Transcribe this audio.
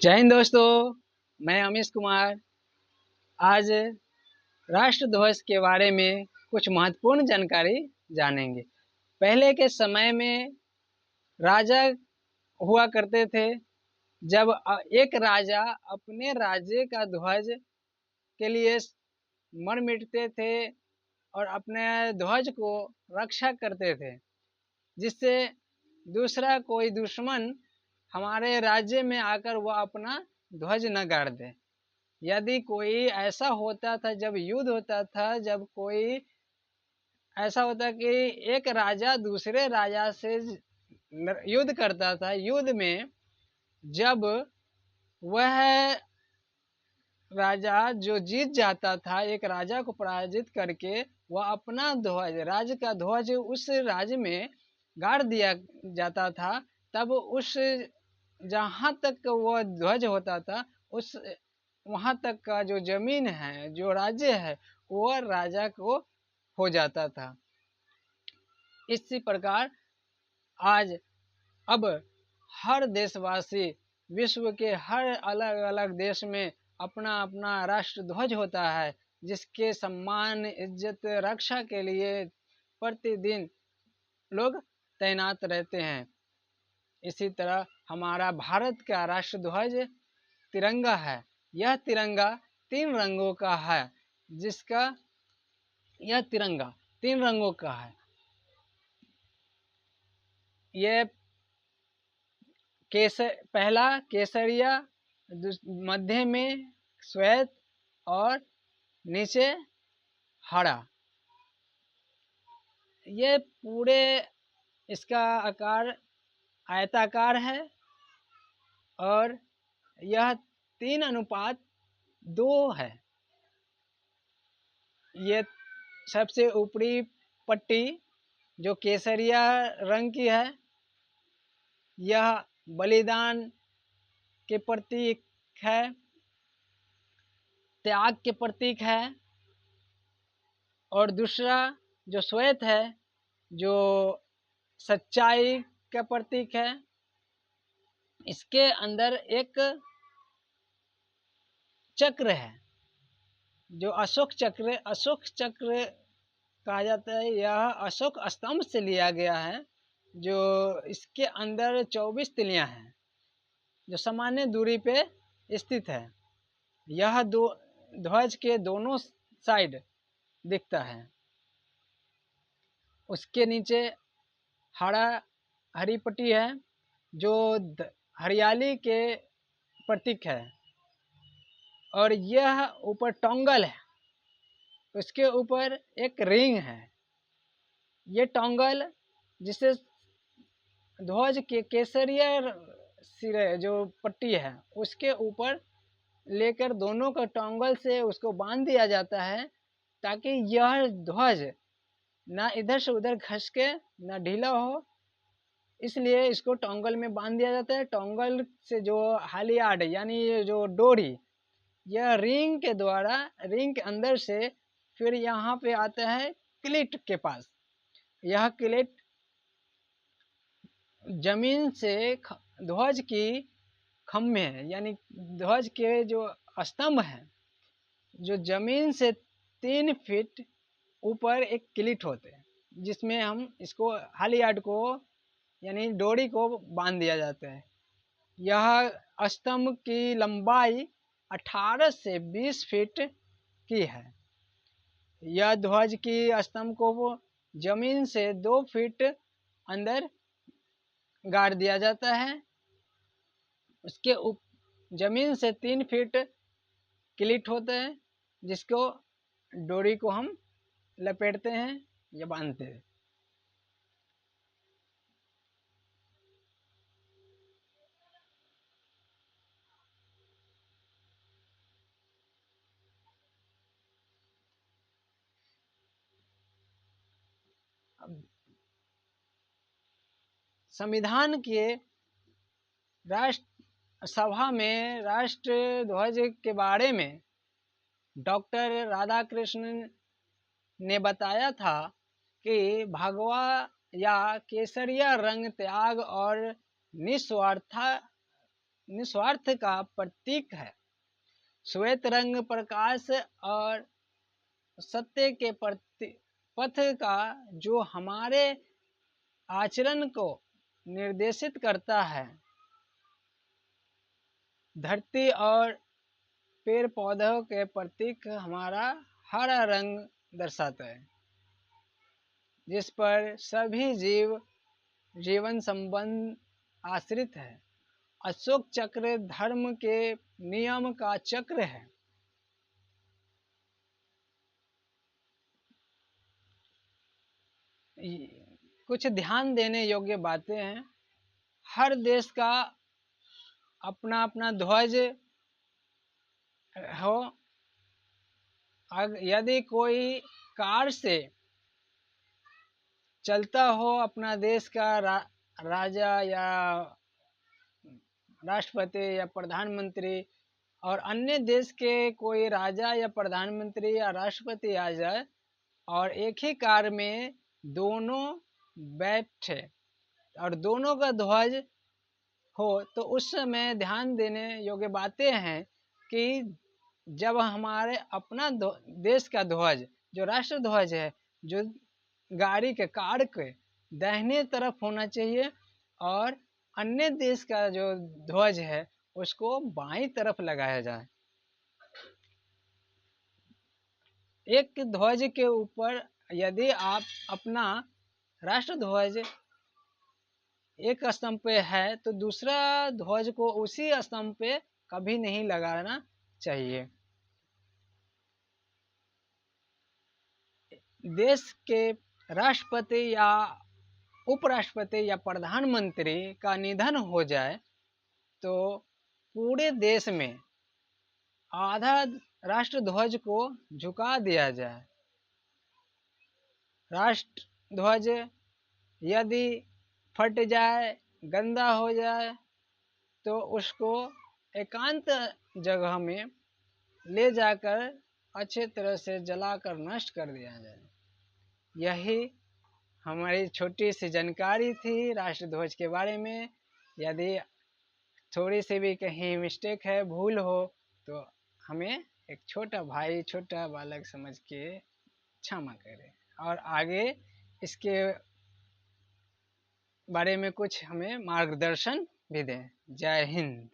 जय हिंद दोस्तों, मैं अमीश कुमार। आज राष्ट्र ध्वज के बारे में कुछ महत्वपूर्ण जानकारी जानेंगे। पहले के समय में राजा हुआ करते थे। जब एक राजा अपने राज्य का ध्वज के लिए मर मिटते थे और अपने ध्वज को रक्षा करते थे, जिससे दूसरा कोई दुश्मन हमारे राज्य में आकर वह अपना ध्वज न गाड़ दे। यदि कोई ऐसा होता था, जब युद्ध होता था, जब कोई ऐसा होता कि एक राजा दूसरे राजा से युद्ध करता था, युद्ध में जब वह राजा जो जीत जाता था, एक राजा को पराजित करके वह अपना ध्वज, राज्य का ध्वज उस राज्य में गाड़ दिया जाता था, तब उस जहाँ तक वह ध्वज होता था, उस वहाँ तक का जो जमीन है, जो राज्य है, वह राजा को हो जाता था। इसी प्रकार आज अब हर देशवासी, विश्व के हर अलग अलग देश में अपना अपना राष्ट्र ध्वज होता है, जिसके सम्मान, इज्जत, रक्षा के लिए प्रतिदिन लोग तैनात रहते हैं। इसी तरह हमारा भारत का राष्ट्र ध्वज तिरंगा है। यह तिरंगा 3 रंगों का है, जिसका यह तिरंगा 3 रंगों का है। ये पहला केसरिया, मध्य में श्वेत और नीचे हरा। ये पूरे इसका आकार आयताकार है और यह 3:2 है। ये सबसे ऊपरी पट्टी जो केसरिया रंग की है, यह बलिदान के प्रतीक है, त्याग के प्रतीक है। और दूसरा जो श्वेत है, जो सच्चाई का प्रतीक है। इसके अंदर एक चक्र है, जो अशोक चक्र कहा जाता है। यह अशोक स्तंभ से लिया गया है, जो इसके अंदर 24 तिलियां हैं, जो सामान्य दूरी पे स्थित है। यह ध्वज के दोनों साइड दिखता है। उसके नीचे हरी पट्टी है, जो हरियाली के प्रतीक है। और यह ऊपर टोंगल है, उसके ऊपर एक रिंग है। ये टोंगल जिसे ध्वज के केसरिया सिरे जो पट्टी है, उसके ऊपर लेकर दोनों का टोंगल से उसको बांध दिया जाता है, ताकि यह ध्वज ना इधर से उधर खसके, ना ढीला हो। इसलिए इसको टोंगल में बांध दिया जाता है। टोंगल से जो हालियाड यानी ये जो डोरी, यह रिंग के द्वारा, रिंग के अंदर से फिर यहाँ पे आता है क्लिट के पास। यह क्लिट जमीन से ध्वज की खम्भे हैं, यानी ध्वज के जो स्तंभ है, जो जमीन से 3 फीट ऊपर एक क्लिट होते हैं, जिसमें हम इसको हालियाड को यानी डोरी को बांध दिया जाता है। यह स्तंभ की लंबाई 18 से 20 फीट की है। यह ध्वज की स्तंभ को जमीन से 2 फीट अंदर गाड़ दिया जाता है। उसके जमीन से 3 फीट क्लिट होते हैं, जिसको डोरी को हम लपेटते हैं या बांधते हैं। संविधान के राष्ट्र सभा में राष्ट्र ध्वज के बारे में डॉक्टर राधाकृष्ण ने बताया था कि भगवा या केसरिया रंग त्याग और निस्वार्थ निस्वार्थ का प्रतीक है। श्वेत रंग प्रकाश और सत्य के पथ का जो हमारे आचरण को निर्देशित करता है। धरती और पेड़ पौधों के प्रतीक हमारा हरा रंग दर्शाता है, जिस पर सभी जीवन संबंध आश्रित है। अशोक चक्र धर्म के नियम का चक्र है। कुछ ध्यान देने योग्य बातें हैं। हर देश का अपना अपना ध्वज हो। यदि कोई कार से चलता हो अपना देश का राजा या राष्ट्रपति या प्रधानमंत्री, और अन्य देश के कोई राजा या प्रधानमंत्री या राष्ट्रपति आ जाए और एक ही कार में दोनों बैठे और दोनों का ध्वज हो, तो उस समय ध्यान देने योग्य बातें हैं कि जब हमारे अपना देश का ध्वज जो राष्ट्र ध्वज है, जो गाड़ी के कार के दाहिने तरफ होना चाहिए, और अन्य देश का जो ध्वज है उसको बाईं तरफ लगाया जाए। एक ध्वज के ऊपर यदि आप अपना राष्ट्र ध्वज एक स्तंभ पे है तो दूसरा ध्वज को उसी स्तंभ पे कभी नहीं लगाना चाहिए। देश के राष्ट्रपति या उपराष्ट्रपति या प्रधानमंत्री का निधन हो जाए तो पूरे देश में आधा राष्ट्र ध्वज को झुका दिया जाए। राष्ट्र ध्वज यदि फट जाए, गंदा हो जाए, तो उसको एकांत जगह में ले जाकर अच्छे तरह से जलाकर नष्ट कर दिया जाए। यही हमारी छोटी सी जानकारी थी राष्ट्र ध्वज के बारे में। यदि थोड़ी सी भी कहीं मिस्टेक है, भूल हो, तो हमें एक छोटा भाई, छोटा बालक समझ के क्षमा करें और आगे इसके बारे में कुछ हमें मार्गदर्शन भी दें। जय हिंद।